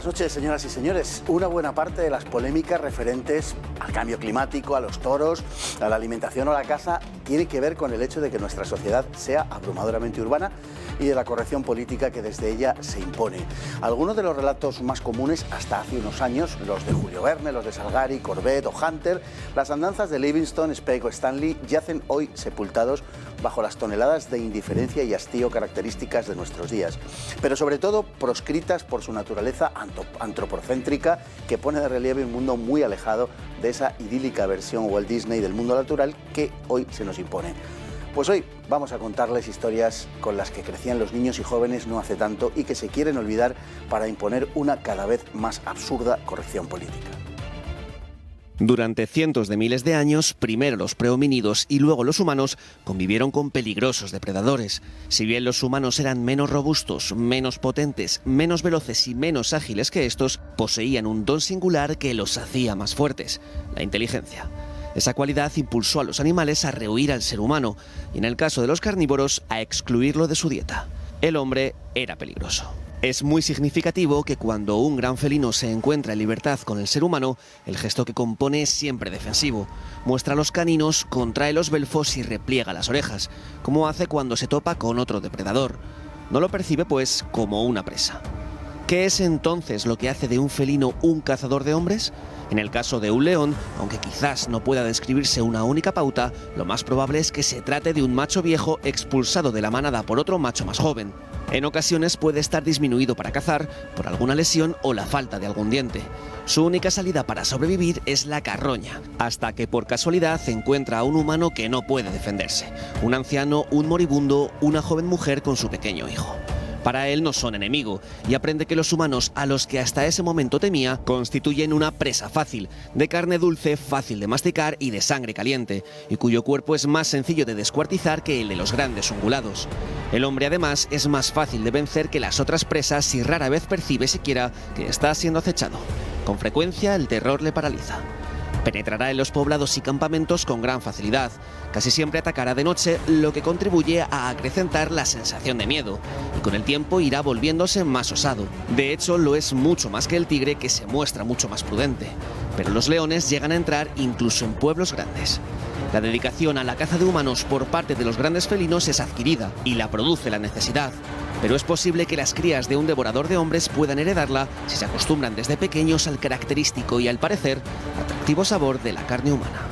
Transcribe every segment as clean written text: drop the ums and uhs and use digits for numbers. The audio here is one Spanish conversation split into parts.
Buenas noches, señoras y señores. Una buena parte de las polémicas referentes al cambio climático, a los toros, a la alimentación o a la caza, tiene que ver con el hecho de que nuestra sociedad sea abrumadoramente urbana y de la corrección política que desde ella se impone. Algunos de los relatos más comunes hasta hace unos años, los de Julio Verne, los de Salgari, Corbett o Hunter, las andanzas de Livingstone, Speke o Stanley, yacen hoy sepultados bajo las toneladas de indiferencia y hastío características de nuestros días, pero sobre todo proscritas por su naturaleza antropocéntrica que pone de relieve un mundo muy alejado de esa idílica versión Walt Disney del mundo natural que hoy se nos impone. Pues hoy vamos a contarles historias con las que crecían los niños y jóvenes no hace tanto y que se quieren olvidar para imponer una cada vez más absurda corrección política. Durante cientos de miles de años, primero los prehomínidos y luego los humanos convivieron con peligrosos depredadores. Si bien los humanos eran menos robustos, menos potentes, menos veloces y menos ágiles que estos, poseían un don singular que los hacía más fuertes: la inteligencia. Esa cualidad impulsó a los animales a rehuir al ser humano y, en el caso de los carnívoros, a excluirlo de su dieta. El hombre era peligroso. Es muy significativo que cuando un gran felino se encuentra en libertad con el ser humano, el gesto que compone es siempre defensivo. Muestra los caninos, contrae los belfos y repliega las orejas, como hace cuando se topa con otro depredador. No lo percibe, pues, como una presa. ¿Qué es entonces lo que hace de un felino un cazador de hombres? En el caso de un león, aunque quizás no pueda describirse una única pauta, lo más probable es que se trate de un macho viejo expulsado de la manada por otro macho más joven. En ocasiones puede estar disminuido para cazar por alguna lesión o la falta de algún diente. Su única salida para sobrevivir es la carroña, hasta que por casualidad encuentra a un humano que no puede defenderse: un anciano, un moribundo, una joven mujer con su pequeño hijo. Para él no son enemigo y aprende que los humanos, a los que hasta ese momento temía, constituyen una presa fácil, de carne dulce, fácil de masticar y de sangre caliente, y cuyo cuerpo es más sencillo de descuartizar que el de los grandes ungulados. El hombre, además, es más fácil de vencer que las otras presas y rara vez percibe siquiera que está siendo acechado. Con frecuencia, el terror le paraliza. Penetrará en los poblados y campamentos con gran facilidad. Casi siempre atacará de noche, lo que contribuye a acrecentar la sensación de miedo, y con el tiempo irá volviéndose más osado. De hecho, lo es mucho más que el tigre, que se muestra mucho más prudente. Pero los leones llegan a entrar incluso en pueblos grandes. La dedicación a la caza de humanos por parte de los grandes felinos es adquirida y la produce la necesidad. Pero es posible que las crías de un devorador de hombres puedan heredarla si se acostumbran desde pequeños al característico y, al parecer, atractivo sabor de la carne humana.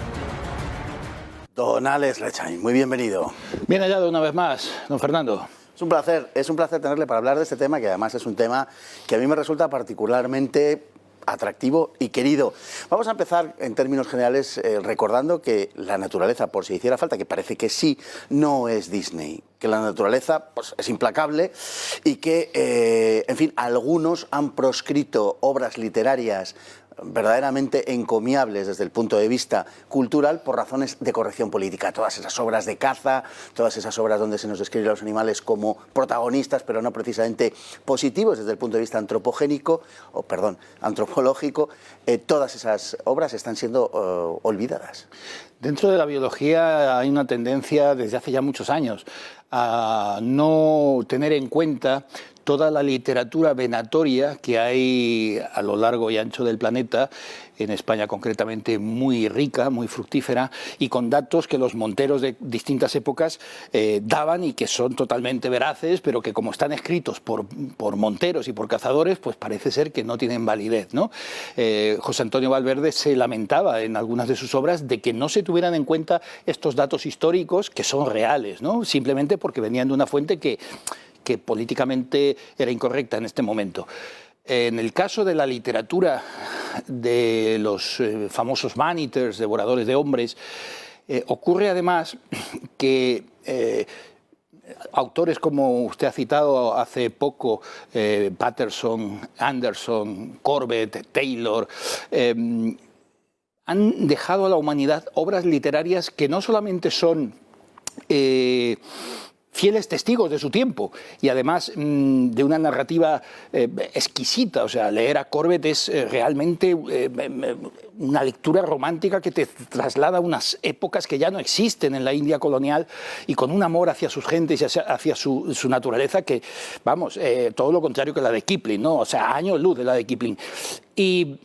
Don Alex Lechain, muy bienvenido. Bien hallado una vez más, don Fernando. Es un placer tenerle para hablar de este tema, que además es un tema que a mí me resulta particularmente atractivo y querido. Vamos a empezar en términos generales recordando que la naturaleza, por si hiciera falta, que parece que sí, no es Disney, que la naturaleza pues, es implacable y que, en fin, algunos han proscrito obras literarias verdaderamente encomiables desde el punto de vista cultural por razones de corrección política. Todas esas obras de caza, todas esas obras donde se nos describe a los animales como protagonistas, pero no precisamente positivos desde el punto de vista antropológico, todas esas obras están siendo olvidadas. Dentro de la biología hay una tendencia desde hace ya muchos años a no tener en cuenta toda la literatura venatoria que hay a lo largo y ancho del planeta, en España concretamente muy rica, muy fructífera, y con datos que los monteros de distintas épocas daban y que son totalmente veraces, pero que como están escritos por monteros y por cazadores, pues parece ser que no tienen validez, ¿no? José Antonio Valverde se lamentaba en algunas de sus obras de que no se tuvieran en cuenta estos datos históricos que son reales, ¿no? Simplemente porque venían de una fuente que políticamente era incorrecta en este momento. En el caso de la literatura de los famosos man-eaters, devoradores de hombres, ocurre además que autores como usted ha citado hace poco, Patterson, Anderson, Corbett, Taylor, han dejado a la humanidad obras literarias que no solamente son fieles testigos de su tiempo y además de una narrativa exquisita. O sea, leer a Corbett es realmente una lectura romántica que te traslada a unas épocas que ya no existen en la India colonial y con un amor hacia sus gentes y hacia su naturaleza que, vamos, todo lo contrario que la de Kipling, ¿no? O sea, años luz de la de Kipling. Y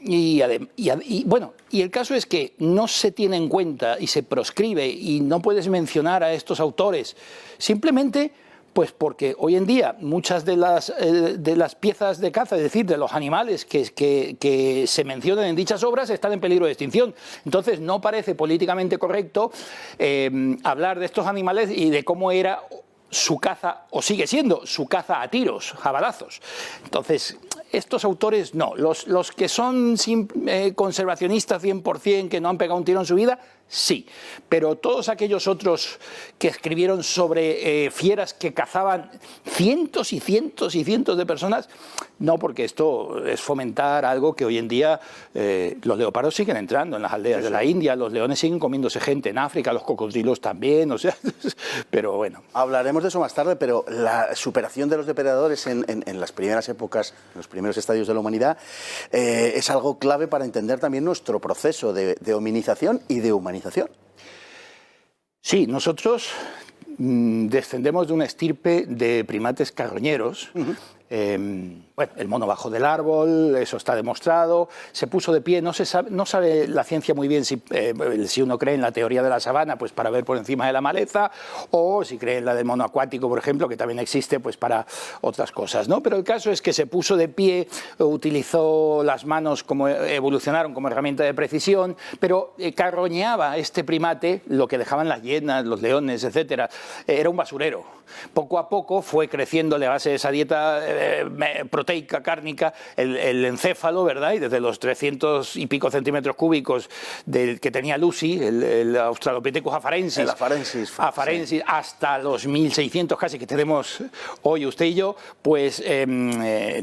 bueno, y el caso es que no se tiene en cuenta y se proscribe y no puedes mencionar a estos autores simplemente pues porque hoy en día muchas de las piezas de caza, es decir, de los animales que se mencionan en dichas obras están en peligro de extinción. Entonces no parece políticamente correcto hablar de estos animales y de cómo era su caza, o sigue siendo, su caza a tiros, a balazos. Entonces, estos autores no. Los que son conservacionistas 100%, que no han pegado un tiro en su vida, sí. Pero todos aquellos otros que escribieron sobre fieras que cazaban cientos y cientos y cientos de personas, no, porque esto es fomentar algo que hoy en día los leopardos siguen entrando en las aldeas de la India, los leones siguen comiéndose gente en África, los cocodrilos también, o sea, pero bueno. Hablaremos de eso más tarde, pero la superación de los depredadores en las primeras épocas, en los primeros estadios de la humanidad, es algo clave para entender también nuestro proceso de hominización y de humanización. Sí, nosotros descendemos de una estirpe de primates carroñeros. Bueno, el mono bajó del árbol, eso está demostrado, se puso de pie, no sabe la ciencia muy bien si uno cree en la teoría de la sabana, pues para ver por encima de la maleza, o si cree en la del mono acuático, por ejemplo, que también existe pues para otras cosas, ¿no? Pero el caso es que se puso de pie, utilizó las manos, como evolucionaron como herramienta de precisión, pero carroñeaba este primate lo que dejaban las hienas, los leones, etcétera. Era un basurero. Poco a poco fue creciéndole a base de esa dieta proteica, cárnica, el encéfalo, ¿verdad? Y desde los 300 y pico centímetros cúbicos que tenía Lucy, el Australopithecus afarensis, sí, hasta los 1600 casi que tenemos hoy usted y yo, pues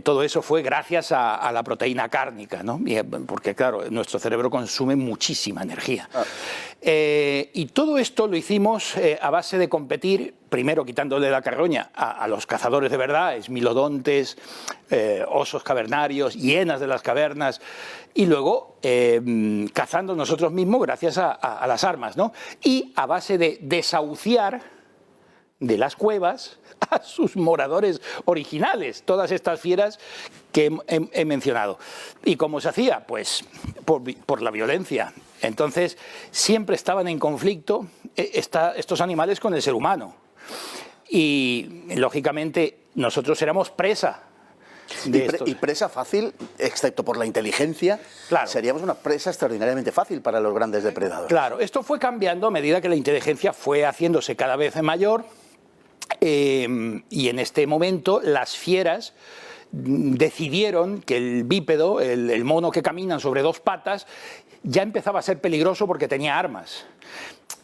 todo eso fue gracias a la proteína cárnica, ¿no? Porque claro, nuestro cerebro consume muchísima energía. Y todo esto lo hicimos a base de competir, primero quitándole la carroña a los cazadores de verdad, esmilodontes, osos cavernarios, hienas de las cavernas, y luego cazando nosotros mismos gracias a las armas, ¿no? Y a base de desahuciar de las cuevas a sus moradores originales, todas estas fieras que he mencionado. ¿Y cómo se hacía? Pues por la violencia. Entonces, siempre estaban en conflicto estos animales con el ser humano. Y, lógicamente, nosotros éramos presa. Y presa fácil, excepto por la inteligencia, claro. Seríamos una presa extraordinariamente fácil para los grandes depredadores. Claro, esto fue cambiando a medida que la inteligencia fue haciéndose cada vez mayor. Y en este momento las fieras decidieron que el bípedo, el mono que camina sobre dos patas, ya empezaba a ser peligroso porque tenía armas.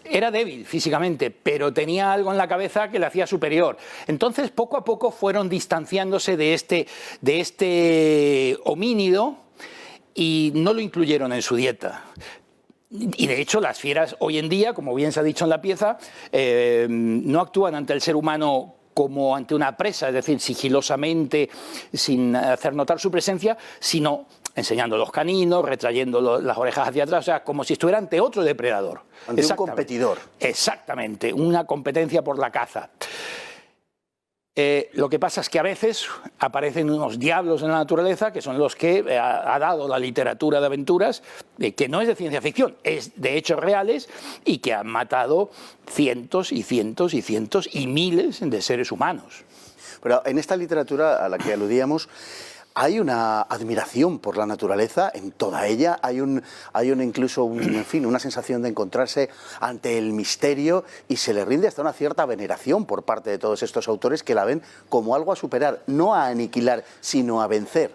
Era débil físicamente, pero tenía algo en la cabeza que le hacía superior. Entonces, poco a poco fueron distanciándose de este homínido y no lo incluyeron en su dieta. Y de hecho las fieras hoy en día, como bien se ha dicho en la pieza, no actúan ante el ser humano como ante una presa, es decir, sigilosamente, sin hacer notar su presencia, sino enseñando los caninos, retrayendo las orejas hacia atrás, o sea, como si estuviera ante otro depredador. Ante un competidor. Exactamente, una competencia por la caza. Lo que pasa es que a veces aparecen unos diablos en la naturaleza que son los que ha dado la literatura de aventuras, que no es de ciencia ficción, es de hechos reales y que han matado cientos y cientos y cientos y miles de seres humanos. Pero en esta literatura a la que aludíamos, hay una admiración por la naturaleza en toda ella, hay incluso en fin, una sensación de encontrarse ante el misterio y se le rinde hasta una cierta veneración por parte de todos estos autores que la ven como algo a superar, no a aniquilar, sino a vencer.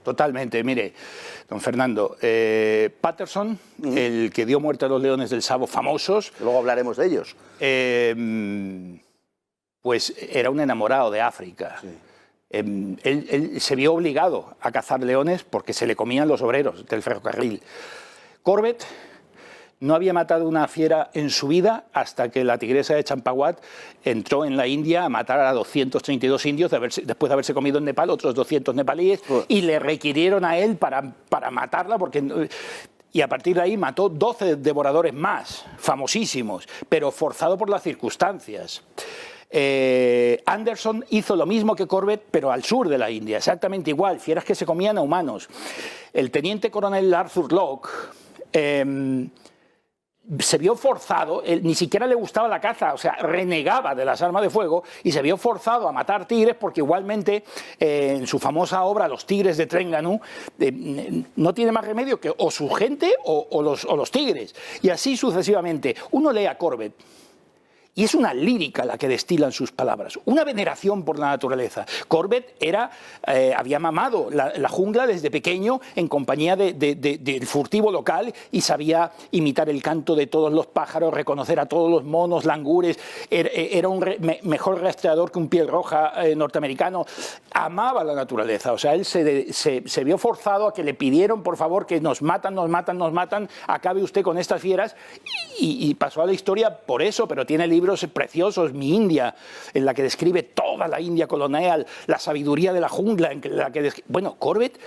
Totalmente, mire, don Fernando, Patterson, el que dio muerte a los leones del Savo famosos... Luego hablaremos de ellos. Pues era un enamorado de África. Sí. Él se vio obligado a cazar leones porque se le comían los obreros del ferrocarril. Corbett no había matado una fiera en su vida hasta que la tigresa de Champawat entró en la India a matar a 232 indios después de haberse comido en Nepal otros 200 nepalíes y le requirieron a él para matarla porque... Y a partir de ahí mató 12 devoradores más, famosísimos, pero forzado por las circunstancias. Anderson hizo lo mismo que Corbett, pero al sur de la India, exactamente igual, fieras que se comían a humanos. El teniente coronel Arthur Locke se vio forzado, ni siquiera le gustaba la caza, o sea, renegaba de las armas de fuego y se vio forzado a matar tigres porque igualmente en su famosa obra Los tigres de Terengganu no tiene más remedio que o su gente o los tigres, y así sucesivamente. Uno lee a Corbett y es una lírica la que destilan sus palabras, una veneración por la naturaleza. Corbett había mamado la jungla desde pequeño en compañía del furtivo local y sabía imitar el canto de todos los pájaros, reconocer a todos los monos, langures, era un mejor rastreador que un piel roja norteamericano. Amaba la naturaleza, o sea, él se vio forzado a que le pidieron, por favor, que nos matan, acabe usted con estas fieras, y pasó a la historia por eso, pero tiene libros preciosos, Mi India, en la que describe toda la India colonial, la sabiduría de la jungla, bueno, Corbett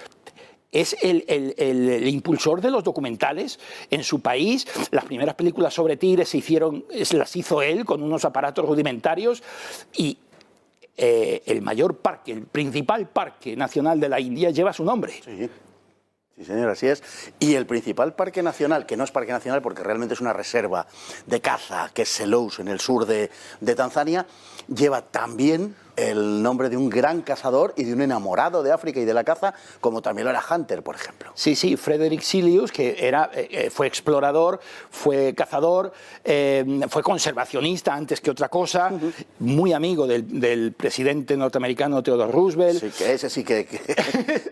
es el impulsor de los documentales en su país. Las primeras películas sobre tigres las hizo él con unos aparatos rudimentarios, y el principal parque nacional de la India lleva su nombre. Sí. Sí, señor, así es. Y el principal parque nacional, que no es parque nacional porque realmente es una reserva de caza, que es Selous, en el sur de Tanzania, lleva también el nombre de un gran cazador y de un enamorado de África y de la caza, como también lo era Hunter, por ejemplo. Sí, Frederick Silius, que fue explorador, fue cazador, fue conservacionista antes que otra cosa, muy amigo del presidente norteamericano Theodore Roosevelt. Sí, que ese sí que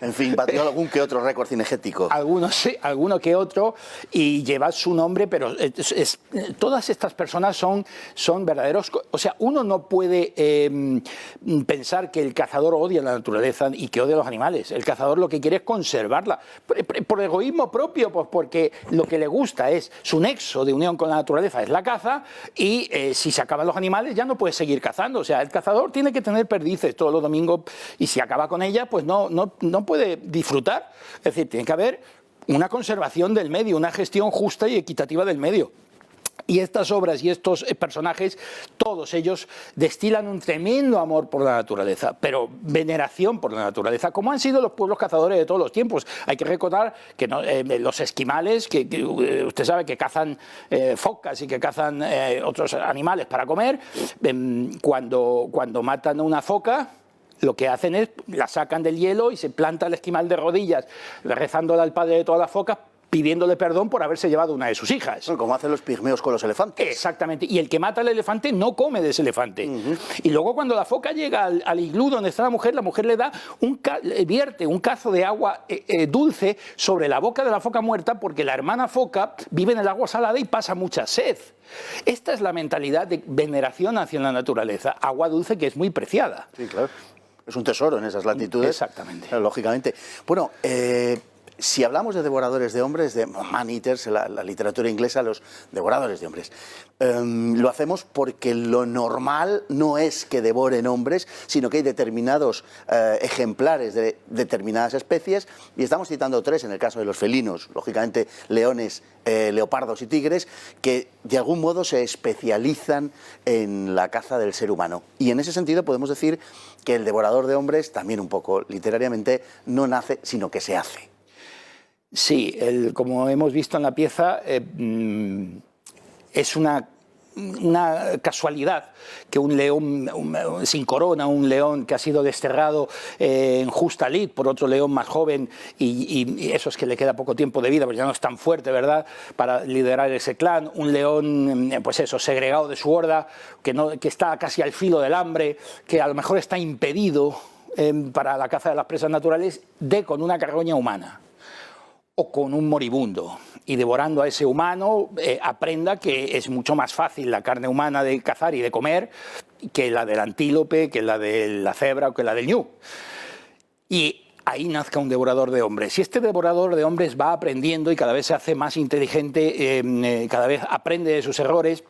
en fin, batió algún que otro récord cinegético. Algunos sí, alguno que otro, y lleva su nombre, pero todas estas personas son verdaderos... O sea, uno no puede pensar que el cazador odia la naturaleza y que odia a los animales. El cazador lo que quiere es conservarla, por egoísmo propio, pues porque lo que le gusta es su nexo de unión con la naturaleza, es la caza, y si se acaban los animales ya no puede seguir cazando. O sea, el cazador tiene que tener perdices todos los domingos, y si acaba con ella, pues no puede disfrutar. Es decir, tiene que haber una conservación del medio, una gestión justa y equitativa del medio. Y estas obras y estos personajes, todos ellos destilan un tremendo amor por la naturaleza, pero veneración por la naturaleza, como han sido los pueblos cazadores de todos los tiempos. Hay que recordar que los esquimales, que usted sabe que cazan focas y que cazan otros animales para comer, cuando matan a una foca, lo que hacen es la sacan del hielo y se planta el esquimal de rodillas, rezándole al padre de todas las focas, pidiéndole perdón por haberse llevado una de sus hijas. Bueno, como hacen los pigmeos con los elefantes. Exactamente, y el que mata al elefante no come de ese elefante. Y luego cuando la foca llega al iglú donde está la mujer le da vierte un cazo de agua dulce sobre la boca de la foca muerta, porque la hermana foca vive en el agua salada y pasa mucha sed. Esta es la mentalidad de veneración hacia la naturaleza, agua dulce que es muy preciada. Sí, claro. Es un tesoro en esas latitudes. Exactamente. Lógicamente. Bueno, si hablamos de devoradores de hombres, de man-eaters, la literatura inglesa, los devoradores de hombres, lo hacemos porque lo normal no es que devoren hombres, sino que hay determinados ejemplares de determinadas especies, y estamos citando tres en el caso de los felinos, lógicamente leones, leopardos y tigres, que de algún modo se especializan en la caza del ser humano. Y en ese sentido podemos decir que el devorador de hombres, también un poco literariamente, no nace, sino que se hace. Sí, como hemos visto en la pieza, es una casualidad que un león sin corona, un león que ha sido desterrado en justa lid por otro león más joven, y eso es que le queda poco tiempo de vida, porque ya no es tan fuerte, ¿verdad?, para liderar ese clan. Un león, pues eso, segregado de su horda, que está casi al filo del hambre, que a lo mejor está impedido para la caza de las presas naturales, con una carroña humana o con un moribundo, y devorando a ese humano aprenda que es mucho más fácil la carne humana de cazar y de comer que la del antílope, que la de la cebra o que la del ñu. Y ahí nazca un devorador de hombres. Y este devorador de hombres va aprendiendo y cada vez se hace más inteligente, cada vez aprende de sus errores.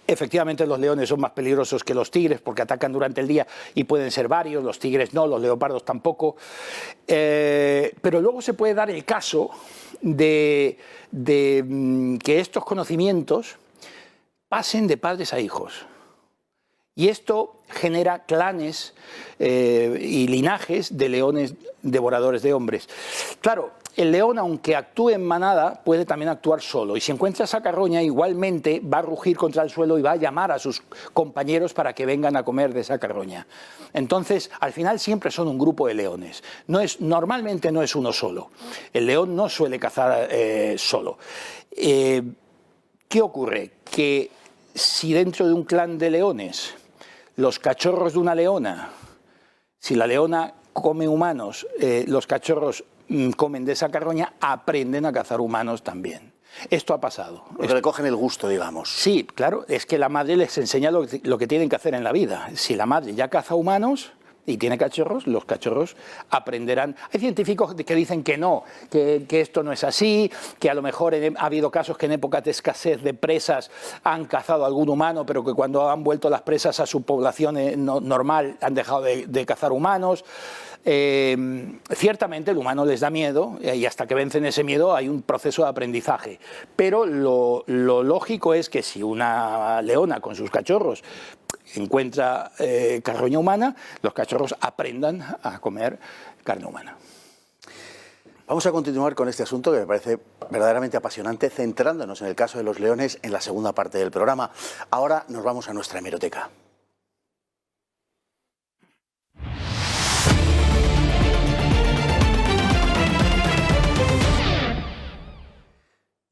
Efectivamente, los leones son más peligrosos que los tigres porque atacan durante el día y pueden ser varios, los tigres no, los leopardos tampoco. Pero luego se puede dar el caso de que estos conocimientos pasen de padres a hijos. Y esto genera clanes y linajes de leones devoradores de hombres. Claro, el león, aunque actúe en manada, puede también actuar solo. Y si encuentra esa carroña, igualmente va a rugir contra el suelo y va a llamar a sus compañeros para que vengan a comer de esa carroña. Entonces, al final siempre son un grupo de leones. Normalmente no es uno solo. El león no suele cazar solo. ¿Qué ocurre? Que si dentro de un clan de leones, los cachorros de una leona, si la leona come humanos, los cachorros comen de esa carroña, aprenden a cazar humanos también. Esto ha pasado. Porque le cogen el gusto, digamos. Sí, claro, es que la madre les enseña lo que tienen que hacer en la vida. Si la madre ya caza humanos y tiene cachorros, los cachorros aprenderán. Hay científicos que dicen que no, que esto no es así, que a lo mejor ha habido casos que en épocas de escasez de presas han cazado algún humano, pero que cuando han vuelto las presas a su población normal han dejado de cazar humanos. Ciertamente el humano les da miedo y hasta que vencen ese miedo hay un proceso de aprendizaje, pero lo lógico es que si una leona con sus cachorros encuentra carroña humana, los cachorros aprendan a comer carne humana. Vamos a continuar con este asunto que me parece verdaderamente apasionante, centrándonos en el caso de los leones en la segunda parte del programa. Ahora nos vamos a nuestra hemeroteca.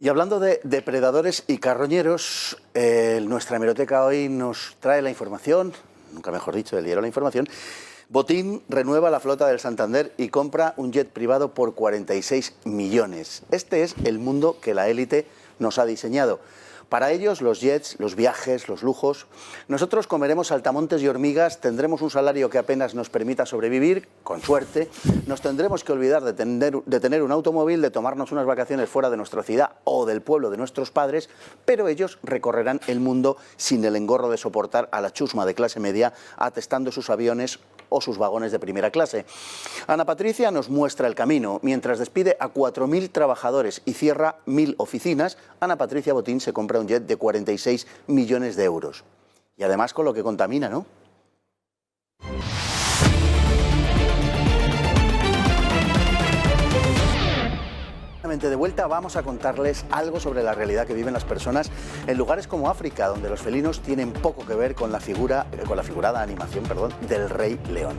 Y hablando de depredadores y carroñeros, nuestra hemeroteca hoy nos trae la información, nunca mejor dicho, del diario La Información. Botín renueva la flota del Santander y compra un jet privado por 46 millones. Este es el mundo que la élite nos ha diseñado. Para ellos, los jets, los viajes, los lujos. Nosotros comeremos saltamontes y hormigas, tendremos un salario que apenas nos permita sobrevivir, con suerte. Nos tendremos que olvidar de tener un automóvil, de tomarnos unas vacaciones fuera de nuestra ciudad o del pueblo de nuestros padres, pero ellos recorrerán el mundo sin el engorro de soportar a la chusma de clase media atestando sus aviones o sus vagones de primera clase. Ana Patricia nos muestra el camino. Mientras despide a 4.000 trabajadores y cierra 1.000 oficinas, Ana Patricia Botín se compra un jet de 46 millones de euros. Y además con lo que contamina, ¿no? De vuelta vamos a contarles algo sobre la realidad que viven las personas en lugares como África, donde los felinos tienen poco que ver con la figurada animación, del Rey León.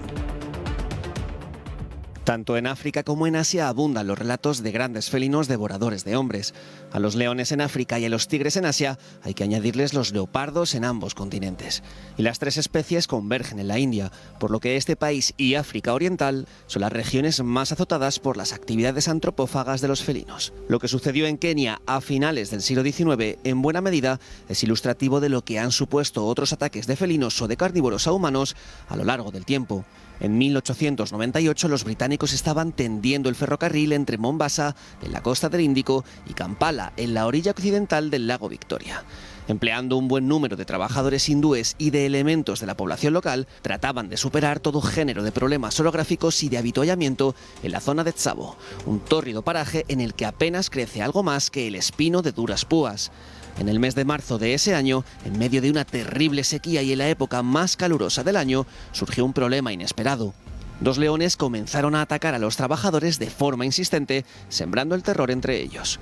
Tanto en África como en Asia abundan los relatos de grandes felinos devoradores de hombres. A los leones en África y a los tigres en Asia hay que añadirles los leopardos en ambos continentes. Y las tres especies convergen en la India, por lo que este país y África Oriental son las regiones más azotadas por las actividades antropófagas de los felinos. Lo que sucedió en Kenia a finales del siglo XIX, en buena medida, es ilustrativo de lo que han supuesto otros ataques de felinos o de carnívoros a humanos a lo largo del tiempo. En 1898 los británicos estaban tendiendo el ferrocarril entre Mombasa, en la costa del Índico, y Kampala, en la orilla occidental del lago Victoria. Empleando un buen número de trabajadores hindúes y de elementos de la población local, trataban de superar todo género de problemas orográficos y de avituallamiento en la zona de Tsavo, un tórrido paraje en el que apenas crece algo más que el espino de duras púas. En el mes de marzo de ese año, en medio de una terrible sequía y en la época más calurosa del año, surgió un problema inesperado. Dos leones comenzaron a atacar a los trabajadores de forma insistente, sembrando el terror entre ellos.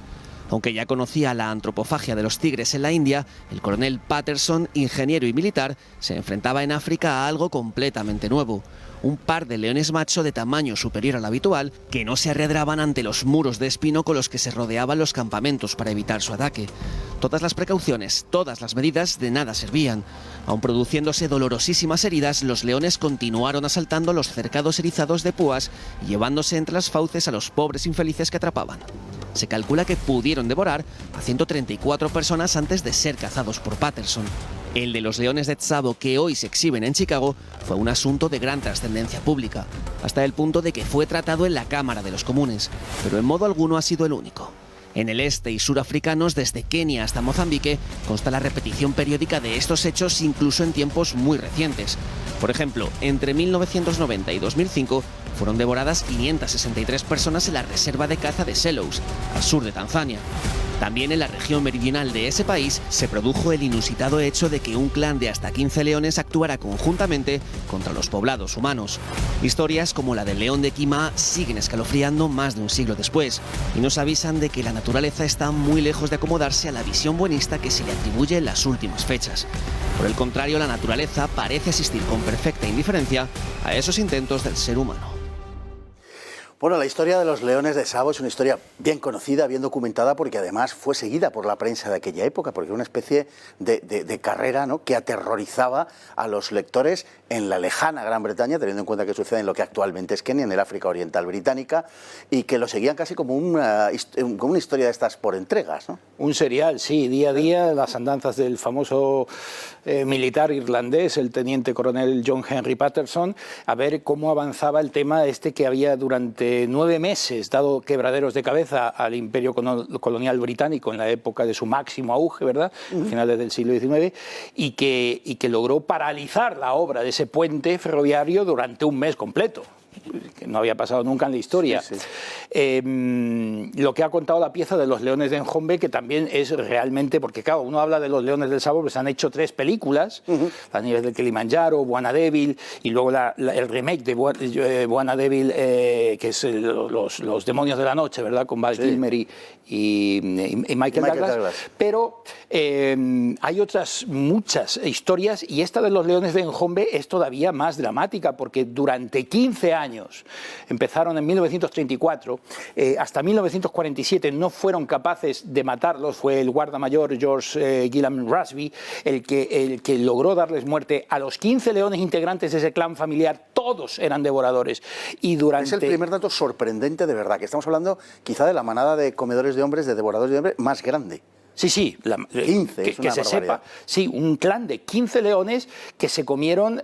Aunque ya conocía la antropofagia de los tigres en la India, el coronel Patterson, ingeniero y militar, se enfrentaba en África a algo completamente nuevo. Un par de leones macho de tamaño superior al habitual que no se arredraban ante los muros de espino con los que se rodeaban los campamentos para evitar su ataque. Todas las precauciones, todas las medidas de nada servían. Aun produciéndose dolorosísimas heridas, los leones continuaron asaltando los cercados erizados de púas y llevándose entre las fauces a los pobres infelices que atrapaban. Se calcula que pudieron devorar a 134 personas antes de ser cazados por Patterson. El de los leones de Tsavo que hoy se exhiben en Chicago fue un asunto de gran trascendencia pública, hasta el punto de que fue tratado en la Cámara de los Comunes, pero en modo alguno ha sido el único. En el este y sur africanos, desde Kenia hasta Mozambique, consta la repetición periódica de estos hechos incluso en tiempos muy recientes. Por ejemplo, entre 1990 y 2005 fueron devoradas 563 personas en la reserva de caza de Selous, al sur de Tanzania. También en la región meridional de ese país se produjo el inusitado hecho de que un clan de hasta 15 leones actuara conjuntamente contra los poblados humanos. Historias como la del león de Quima siguen escalofriando más de un siglo después y nos avisan de que la naturaleza está muy lejos de acomodarse a la visión buenista que se le atribuye en las últimas fechas. Por el contrario, la naturaleza parece asistir con perfecta indiferencia a esos intentos del ser humano. Bueno, la historia de los leones de Tsavo es una historia bien conocida, bien documentada, porque además fue seguida por la prensa de aquella época, porque era una especie de carrera, ¿no?, que aterrorizaba a los lectores en la lejana Gran Bretaña, teniendo en cuenta que sucede en lo que actualmente es Kenia, en el África Oriental Británica, y que lo seguían casi como una historia de estas por entregas, ¿no? Un serial, sí, día a día, las andanzas del famoso militar irlandés, el teniente coronel John Henry Patterson, a ver cómo avanzaba el tema este que había durante 9 meses dado quebraderos de cabeza al imperio colonial británico en la época de su máximo auge, ¿verdad?, finales del siglo XIX, y que logró paralizar la obra de ese puente ferroviario durante un mes completo, que no había pasado nunca en la historia. Sí, sí. Lo que ha contado la pieza de los leones de Njombe, que también es realmente, porque claro, uno habla de los leones del Tsavo, pues han hecho 3 películas, Las nieves del Kilimanjaro, Bwana Devil, y luego el remake de Bwana Devil, que es los demonios de la noche, ¿verdad?, con Val Kilmer y Michael Douglas. Pero hay otras muchas historias, y esta de los leones de Njombe es todavía más dramática, porque durante 15 años, empezaron en 1934, hasta 1947 no fueron capaces de matarlos. Fue el guardamayor George Gillam Rusby el que logró darles muerte a los 15 leones integrantes de ese clan familiar. Todos eran devoradores. Y durante... Es el primer dato sorprendente, de verdad, que estamos hablando quizá de la manada de comedores de hombres, de devoradores de hombres más grande. Sí, sí, 15, que se sepa, sí, un clan de 15 leones que se comieron,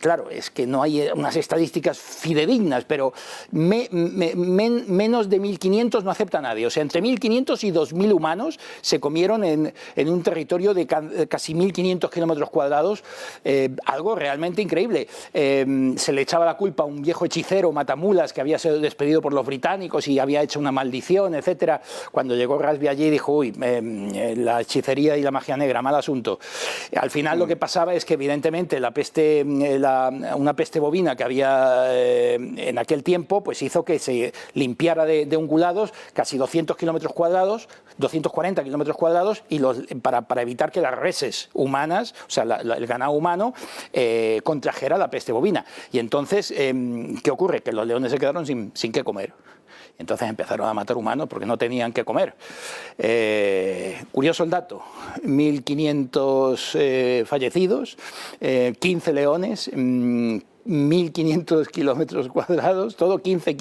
claro, es que no hay unas estadísticas fidedignas, pero menos de 1.500 no acepta nadie, o sea, entre 1.500 y 2.000 humanos se comieron en un territorio de casi 1.500 kilómetros cuadrados, algo realmente increíble. Se le echaba la culpa a un viejo hechicero matamulas que había sido despedido por los británicos y había hecho una maldición, etcétera. Cuando llegó Rusby allí dijo, uy, la hechicería y la magia negra, mal asunto. Al final lo que pasaba es que evidentemente la peste, una peste bovina que había en aquel tiempo, pues hizo que se limpiara de ungulados casi 200 kilómetros cuadrados, 240 kilómetros cuadrados, y para evitar que las reses humanas, o sea, el ganado humano, contrajera la peste bovina. Y entonces, ¿qué ocurre? Que los leones se quedaron sin qué comer. Entonces empezaron a matar humanos porque no tenían que comer. Curioso el dato, 1.500 fallecidos, 15 leones, 1.500 kilómetros cuadrados, todo 15.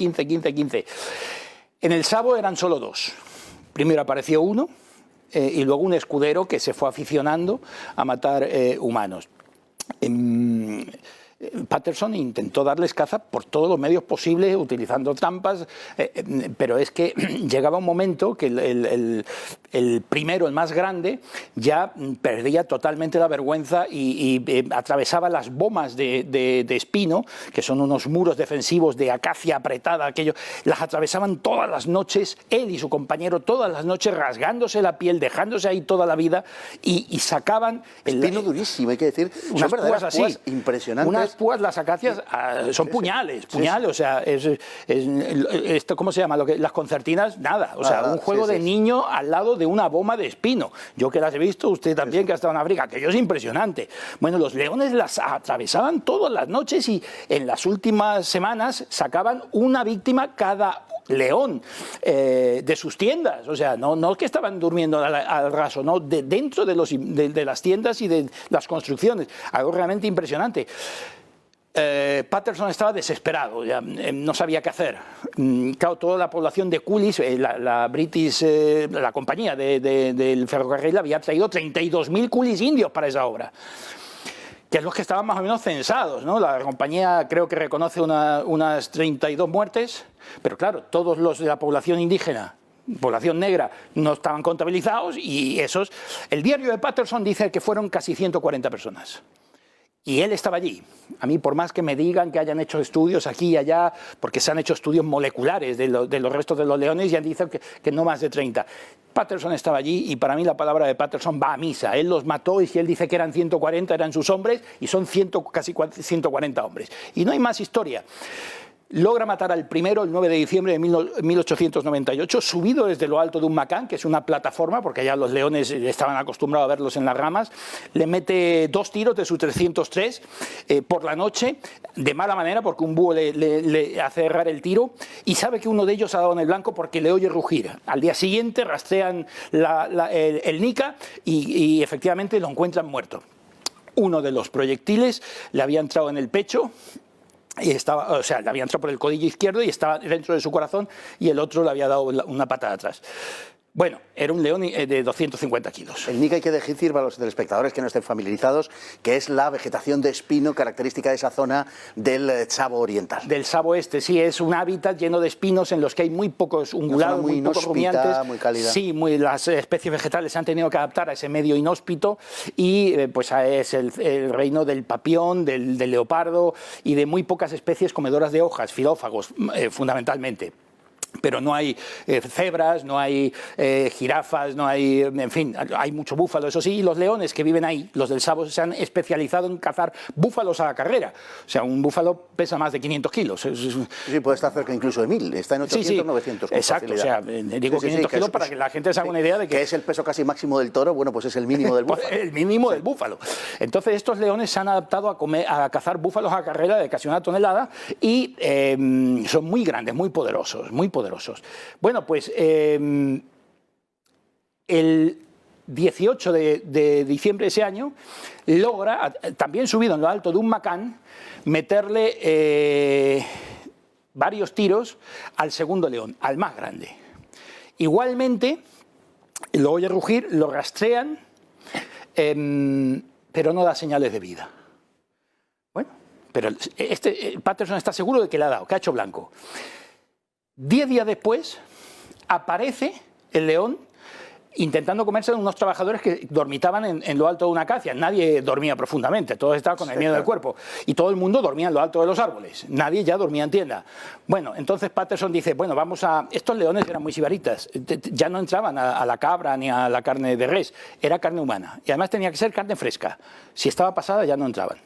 En el Tsavo eran solo 2. Primero apareció uno y luego un escudero que se fue aficionando a matar humanos. Patterson intentó darles caza por todos los medios posibles, utilizando trampas, pero es que llegaba un momento que el primero, el más grande, ya perdía totalmente la vergüenza y atravesaba las bomas de espino, que son unos muros defensivos de acacia apretada, las atravesaban todas las noches, él y su compañero, todas las noches, rasgándose la piel, dejándose ahí toda la vida, y sacaban... Espino durísimo, hay que decir, son verdaderas púas impresionantes. Unas púas, las acacias, son puñales, o sea, esto, ¿cómo se llama? Las concertinas, nada, o sea, un juego de niño al lado de una bomba de espino. Yo que las he visto, usted también que ha estado en África, aquello es impresionante. Bueno, los leones las atravesaban todas las noches y en las últimas semanas sacaban una víctima cada león de sus tiendas, o sea, no que estaban durmiendo al raso, no, dentro de las tiendas y de las construcciones, algo realmente impresionante. Patterson estaba desesperado, ya, no sabía qué hacer. Claro, toda la población de coolies, la British, la compañía del ferrocarril había traído 32.000 coolies indios para esa obra, que es los que estaban más o menos censados, ¿no? La compañía creo que reconoce unas 32 muertes, pero claro, todos los de la población indígena, población negra, no estaban contabilizados y esos... El diario de Patterson dice que fueron casi 140 personas. Y él estaba allí. A mí, por más que me digan que hayan hecho estudios aquí y allá, porque se han hecho estudios moleculares de los restos de los leones, ya dicen que no más de 30. Patterson estaba allí y para mí la palabra de Patterson va a misa. Él los mató y si él dice que eran 140, eran sus hombres y son casi 140 hombres. Y no hay más historia. Logra matar al primero el 9 de diciembre de 1898, subido desde lo alto de un macán, que es una plataforma, porque allá los leones estaban acostumbrados a verlos en las ramas. Le mete 2 tiros de su 303 por la noche, de mala manera, porque un búho le hace errar el tiro, y sabe que uno de ellos ha dado en el blanco porque le oye rugir. Al día siguiente rastrean el Nika y efectivamente lo encuentran muerto. Uno de los proyectiles le había entrado en el pecho, y estaba, o sea, le había entrado por el codillo izquierdo y estaba dentro de su corazón, y el otro le había dado una patada atrás. Bueno, era un león de 250 kilos. El Nika, hay que decir para los telespectadores que no estén familiarizados, que es la vegetación de espino característica de esa zona del Tsavo oriental. Del Tsavo este, sí, es un hábitat lleno de espinos en los que hay muy pocos ungulados, muy pocos rumiantes. Muy cálida. Sí, las especies vegetales se han tenido que adaptar a ese medio inhóspito y pues es el reino del papión, del leopardo y de muy pocas especies comedoras de hojas, filófagos fundamentalmente. Pero no hay cebras, no hay jirafas, no hay, en fin, hay mucho búfalo, eso sí, y los leones que viven ahí, los del Tsavo, se han especializado en cazar búfalos a la carrera. O sea, un búfalo pesa más de 500 kilos. Sí, puede estar cerca incluso de 1000, está en 800, 900. Exacto, facilidad. O sea, digo 500 kilos para que la gente se haga una idea de que es el peso casi máximo del toro, bueno, pues es el mínimo del búfalo. El mínimo del búfalo. Entonces, estos leones se han adaptado a cazar búfalos a carrera de casi 1 tonelada y son muy grandes, muy poderosos, muy poderosos. Bueno, pues el 18 de diciembre de ese año logra, también subido en lo alto de un macán, meterle varios tiros al segundo león, al más grande. Igualmente, lo oye rugir, lo rastrean, pero no da señales de vida. Bueno, pero Patterson está seguro de que le ha dado, que ha hecho blanco. 10 días después aparece el león intentando comerse a unos trabajadores que dormitaban en lo alto de una acacia. Nadie dormía profundamente, todos estaban con el miedo del cuerpo. Y todo el mundo dormía en lo alto de los árboles. Nadie ya dormía en tienda. Bueno, entonces Patterson dice, bueno, vamos a... Estos leones eran muy sibaritas. Ya no entraban a la cabra ni a la carne de res. Era carne humana. Y además tenía que ser carne fresca. Si estaba pasada ya no entraban.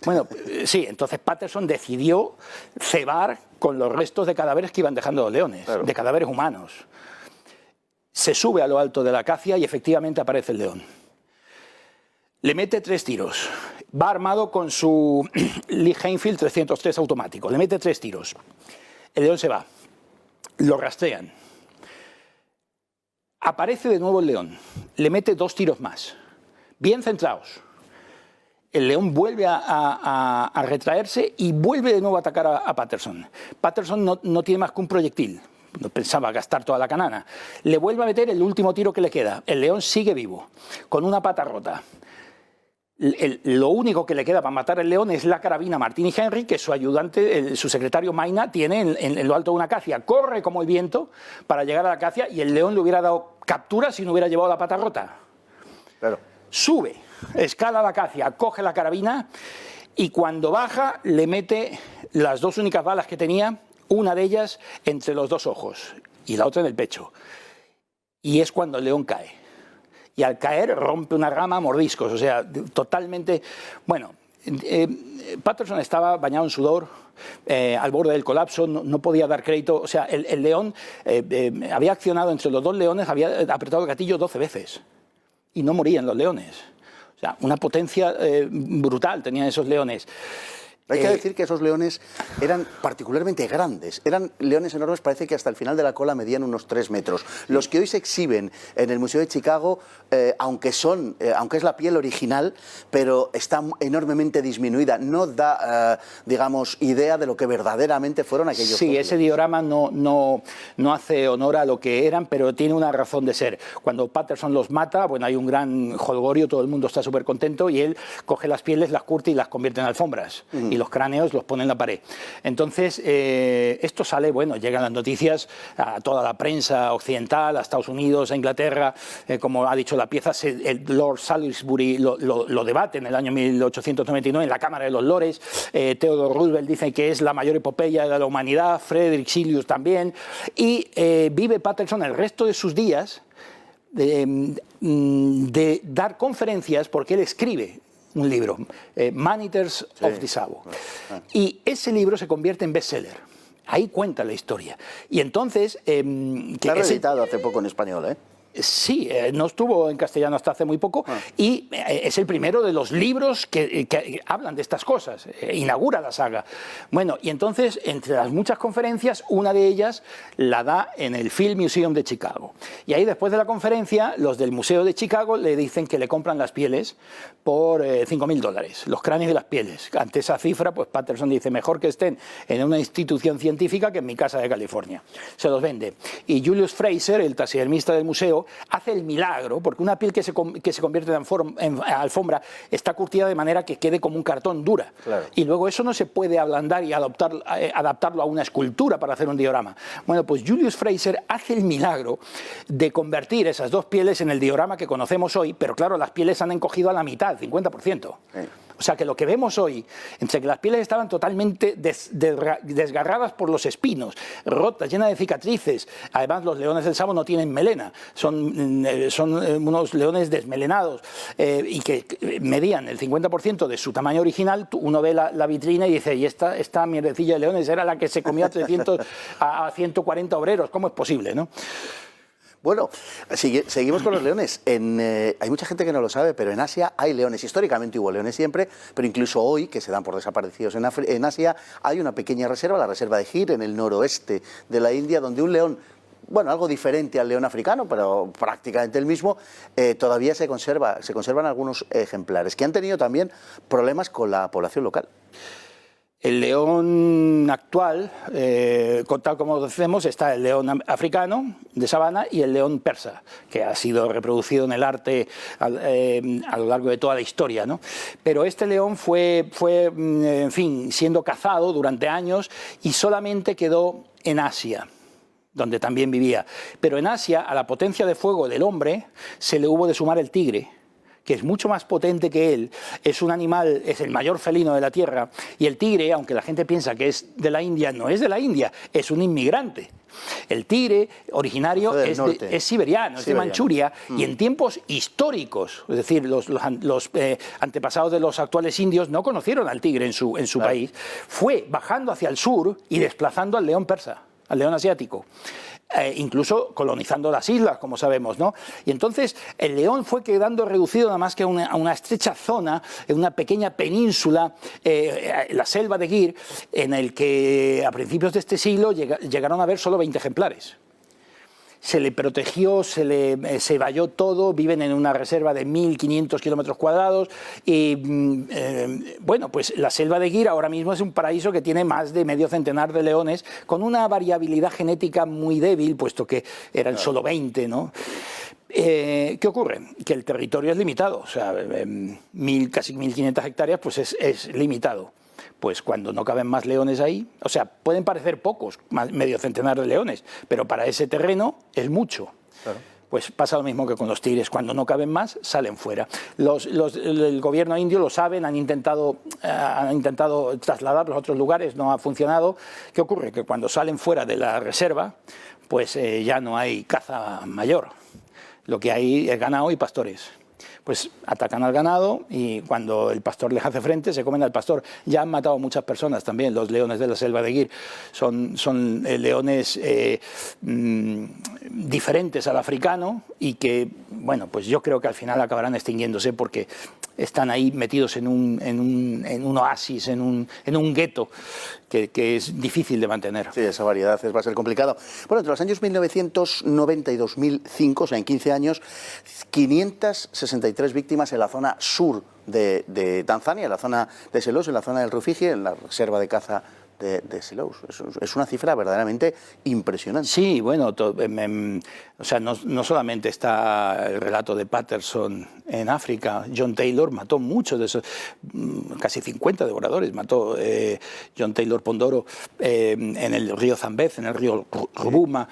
Bueno, sí, entonces Patterson decidió cebar con los restos de cadáveres que iban dejando los leones, claro, de cadáveres humanos. Se sube a lo alto de la acacia y efectivamente aparece el león. Le mete 3 tiros. Va armado con su Lee Enfield 303 automático. Le mete 3 tiros. El león se va. Lo rastrean. Aparece de nuevo el león. Le mete 2 tiros más. Bien centrados. El león vuelve a retraerse y vuelve de nuevo a atacar a Patterson. Patterson no tiene más que un proyectil. No pensaba gastar toda la canana. Le vuelve a meter el último tiro que le queda. El león sigue vivo, con una pata rota. Lo único que le queda para matar al león es la carabina Martini Henry, que su ayudante, su secretario Maina, tiene en lo alto de una acacia. Corre como el viento para llegar a la acacia y el león le hubiera dado captura si no hubiera llevado la pata rota. Claro. Sube, escala la acacia, coge la carabina y cuando baja le mete las 2 únicas balas que tenía, una de ellas entre los 2 ojos y la otra en el pecho. Y es cuando el león cae. Y al caer rompe una rama a mordiscos, o sea, totalmente... Bueno, Patterson estaba bañado en sudor, al borde del colapso, no podía dar crédito. O sea, el león había accionado entre los 2 leones, había apretado el gatillo 12 veces. Y no morían los leones. O sea, una potencia brutal tenían esos leones. Hay que decir que esos leones eran particularmente grandes, eran leones enormes, parece que hasta el final de la cola medían unos 3 metros. Los que hoy se exhiben en el Museo de Chicago, aunque es la piel original, pero está enormemente disminuida, no da, digamos, idea de lo que verdaderamente fueron aquellos fósiles. Ese diorama no hace honor a lo que eran, pero tiene una razón de ser. Cuando Patterson los mata, bueno, hay un gran jolgorio, todo el mundo está súper contento, y él coge las pieles, las curte y las convierte en alfombras. Y los cráneos los pone en la pared. Entonces, esto sale, bueno, llegan las noticias a toda la prensa occidental, a Estados Unidos, a Inglaterra, como ha dicho la pieza, el Lord Salisbury lo debate en el año 1899 en la Cámara de los Lores, Theodore Roosevelt dice que es la mayor epopeya de la humanidad, Frederick Silius también, y vive Patterson el resto de sus días de dar conferencias porque él escribe un libro, Man-Eaters of the Tsavo. Y ese libro se convierte en bestseller. Ahí cuenta la historia. Y entonces... Está reeditado hace poco en español, ¿eh? Sí, no estuvo en castellano hasta hace muy poco y es el primero de los libros que hablan de estas cosas, inaugura la saga. Bueno, y entonces, entre las muchas conferencias, una de ellas la da en el Field Museum de Chicago. Y ahí, después de la conferencia, los del Museo de Chicago le dicen que le compran las pieles por $5.000, los cráneos y las pieles. Ante esa cifra, pues Patterson dice, mejor que estén en una institución científica que en mi casa de California. Se los vende. Y Julius Fraser, el taxidermista del museo, hace el milagro, porque una piel que se convierte en alfombra está curtida de manera que quede como un cartón dura. Claro. Y luego eso no se puede ablandar y adaptarlo a una escultura para hacer un diorama. Bueno, pues Julius Fraser hace el milagro de convertir esas dos pieles en el diorama que conocemos hoy, pero claro, las pieles han encogido a la mitad, 50%. O sea que lo que vemos hoy, entre que las pieles estaban totalmente desgarradas por los espinos, rotas, llenas de cicatrices, además los leones del Tsavo no tienen melena, son unos leones desmelenados y que medían el 50% de su tamaño original. Uno ve la vitrina y dice, y esta mierdecilla de leones era la que se comió a 300 a 140 obreros, ¿cómo es posible, no? Bueno, seguimos con los leones. Hay mucha gente que no lo sabe, pero en Asia hay leones. Históricamente hubo leones siempre, pero incluso hoy, que se dan por desaparecidos en Asia, hay una pequeña reserva, la reserva de Gir, en el noroeste de la India, donde un león, bueno, algo diferente al león africano, pero prácticamente el mismo, todavía se conservan algunos ejemplares, que han tenido también problemas con la población local. El león actual, tal como decimos, está el león africano de sabana y el león persa, que ha sido reproducido en el arte a lo largo de toda la historia, ¿no? Pero este león fue, en fin, siendo cazado durante años y solamente quedó en Asia, donde también vivía. Pero en Asia, a la potencia de fuego del hombre, se le hubo de sumar el tigre, que es mucho más potente que él, es un animal, es el mayor felino de la Tierra, y el tigre, aunque la gente piensa que es de la India, no es de la India, es un inmigrante. El tigre originario es siberiano, es de Manchuria, y en tiempos históricos, es decir, los antepasados de los actuales indios no conocieron al tigre en su país, fue bajando hacia el sur y desplazando al león persa, al león asiático. Incluso colonizando las islas, como sabemos, ¿no? Y entonces el león fue quedando reducido nada más que a una estrecha zona, en una pequeña península, la selva de Gir, en el que a principios de este siglo llegaron a haber solo 20 ejemplares. Se le protegió, se valló todo, viven en una reserva de 1.500 kilómetros cuadrados y, bueno, pues la selva de Gir ahora mismo es un paraíso que tiene más de medio centenar de leones con una variabilidad genética muy débil, puesto que eran solo 20, ¿no? ¿Qué ocurre? Que el territorio es limitado, o sea, casi 1.500 hectáreas pues es limitado. Pues cuando no caben más leones ahí, o sea, pueden parecer pocos, medio centenar de leones, pero para ese terreno es mucho. Claro. Pues pasa lo mismo que con los tigres, cuando no caben más, salen fuera. El gobierno indio lo saben, han intentado trasladarlos a otros lugares, no ha funcionado. ¿Qué ocurre? Que cuando salen fuera de la reserva, pues ya no hay caza mayor. Lo que hay es ganado y pastores. pues atacan al ganado y cuando el pastor les hace frente se comen al pastor. Ya han matado muchas personas también, los leones de la selva de Gir. Son leones diferentes al africano y que, bueno, pues yo creo que al final acabarán extinguiéndose porque están ahí metidos en un oasis, en un gueto que es difícil de mantener. Sí, esa variedad va a ser complicado. Bueno, entre los años 1990 y 2005, o sea, en 15 años, 563 víctimas en la zona sur de Tanzania, en la zona de Selous, en la zona del Rufiji, en la reserva de caza de Selous. Es una cifra verdaderamente impresionante. Sí, bueno, o sea, no solamente está el relato de Patterson en África. John Taylor mató muchos de esos, casi 50 devoradores, mató John Taylor Pondoro en el río Zambez, en el río Rubuma.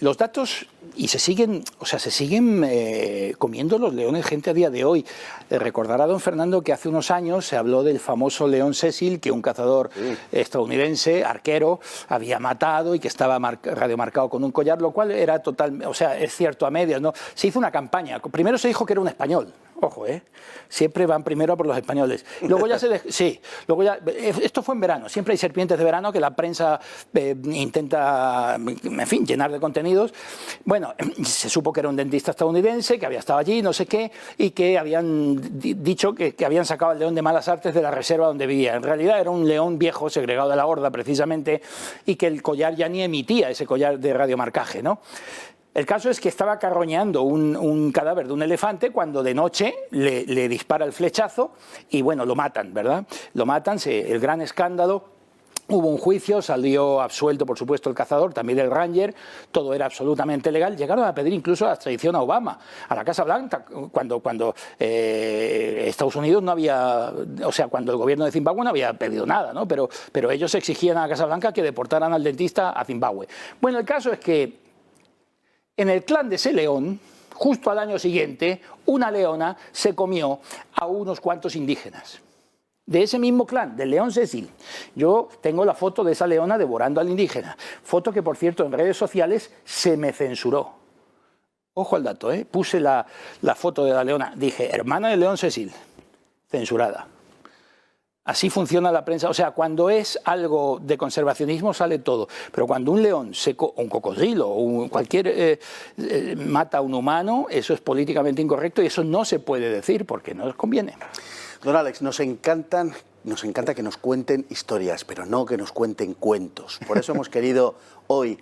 Los datos, y se siguen comiendo los leones gente a día de hoy. Recordará don Fernando que hace unos años se habló del famoso león Cecil, que un cazador estadounidense, arquero, había matado y que estaba radiomarcado con un collar, lo cual era total, o sea, es cierto a medias, ¿no? Se hizo una campaña. Primero se dijo que era un español. Ojo, siempre van primero por los españoles. Luego ya esto fue en verano. Siempre hay serpientes de verano que la prensa intenta, en fin, llenar de contenidos. Bueno, se supo que era un dentista estadounidense, que había estado allí, no sé qué, y que habían dicho que habían sacado al león de malas artes de la reserva donde vivía. En realidad era un león viejo, segregado de la horda precisamente, y que el collar ya ni emitía ese collar de radiomarcaje, ¿no? El caso es que estaba carroñando un cadáver de un elefante cuando de noche le dispara el flechazo y, bueno, lo matan, ¿verdad? Lo matan, el gran escándalo. Hubo un juicio, salió absuelto, por supuesto, el cazador, también el ranger, todo era absolutamente legal. Llegaron a pedir incluso la extradición a Obama, a la Casa Blanca, cuando Estados Unidos no había, o sea, cuando el gobierno de Zimbabue no había pedido nada, ¿no? Pero ellos exigían a la Casa Blanca que deportaran al dentista a Zimbabue. Bueno, el caso es que en el clan de ese león, justo al año siguiente, una leona se comió a unos cuantos indígenas. De ese mismo clan, del león Cecil. Yo tengo la foto de esa leona devorando al indígena. Foto que, por cierto, en redes sociales se me censuró. Ojo al dato, puse la foto de la leona. Dije, hermana del león Cecil. Censurada. Así funciona la prensa. O sea, cuando es algo de conservacionismo sale todo. Pero cuando un león, un cocodrilo o cualquier mata a un humano, eso es políticamente incorrecto y eso no se puede decir porque no les conviene. Don Alex, nos encanta que nos cuenten historias, pero no que nos cuenten cuentos. Por eso hemos querido hoy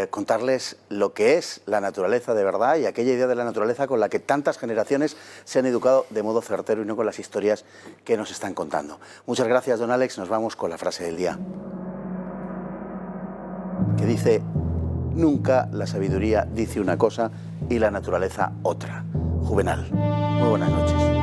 contarles lo que es la naturaleza de verdad y aquella idea de la naturaleza con la que tantas generaciones se han educado de modo certero y no con las historias que nos están contando. Muchas gracias, don Alex. Nos vamos con la frase del día, que dice: nunca la sabiduría dice una cosa y la naturaleza otra. Juvenal. Muy buenas noches.